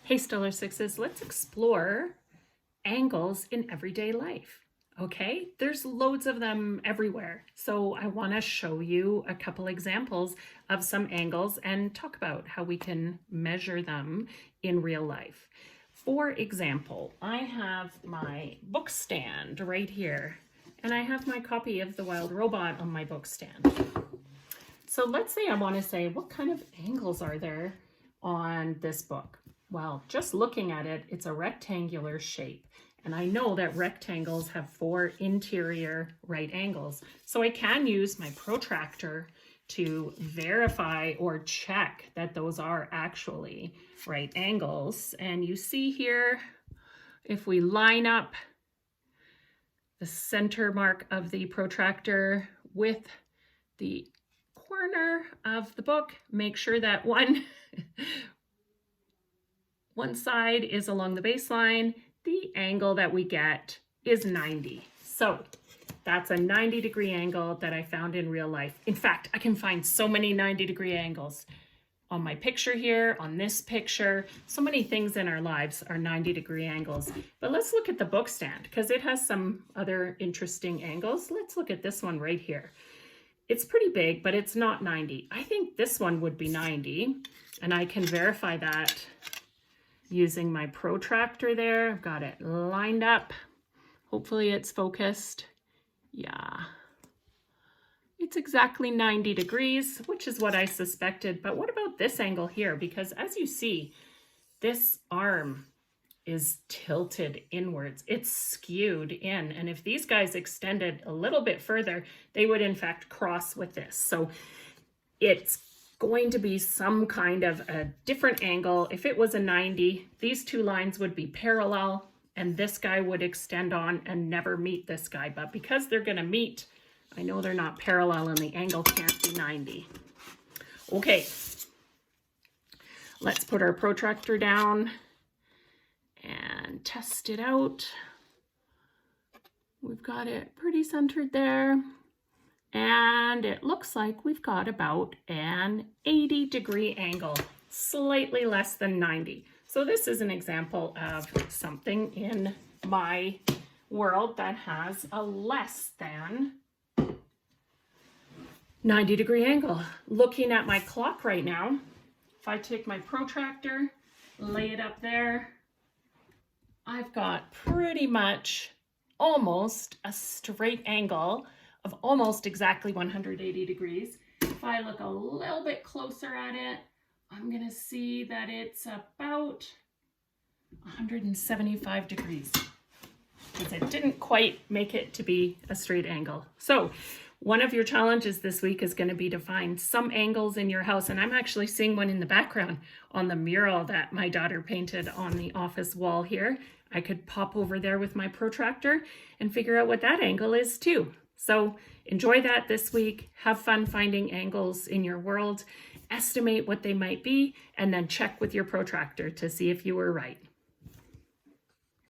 Hey Stellar Sixes, let's explore angles in everyday life. Okay, there's loads of them everywhere. So I want to show you a couple examples of some angles and talk about how we can measure them in real life. For example, I have my book stand right here, and I have my copy of The Wild Robot on my book stand. So let's say I want to say, what kind of angles are there on this book? Well, just looking at it, it's a rectangular shape. And I know that rectangles have 4 interior right angles. So I can use my protractor to verify or check that those are actually right angles. And you see here, if we line up the center mark of the protractor with the corner of the book, make sure that one side is along the baseline, the angle that we get is 90. So that's a 90-degree angle that I found in real life. In fact, I can find so many 90-degree angles on my picture here, on this picture. So many things in our lives are 90-degree angles. But let's look at the book stand because it has some other interesting angles. Let's look at this one right here. It's pretty big, but it's not 90. I think this one would be 90, and I can verify that using my protractor there. I've got it lined up. Hopefully it's focused. Yeah, it's exactly 90 degrees, which is what I suspected. But what about this angle here? Because as you see, this arm is tilted inwards. It's skewed in. And if these guys extended a little bit further, they would in fact cross with this. So it's going to be some kind of a different angle. If it was a 90, these two lines would be parallel and this guy would extend on and never meet this guy. But because they're going to meet, I know they're not parallel and the angle can't be 90. Okay, let's put our protractor down and test it out. We've got it pretty centered there. And it looks like we've got about an 80-degree angle, slightly less than 90. So this is an example of something in my world that has a less than 90-degree angle. Looking at my clock right now, if I take my protractor, lay it up there, I've got pretty much almost a straight angle of almost exactly 180 degrees. If I look a little bit closer at it, I'm gonna see that it's about 175 degrees because it didn't quite make it to be a straight angle. So one of your challenges this week is going to be to find some angles in your house. And I'm actually seeing one in the background on the mural that my daughter painted on the office wall here. I could pop over there with my protractor and figure out what that angle is too. So enjoy that this week. Have fun finding angles in your world. Estimate what they might be and then check with your protractor to see if you were right.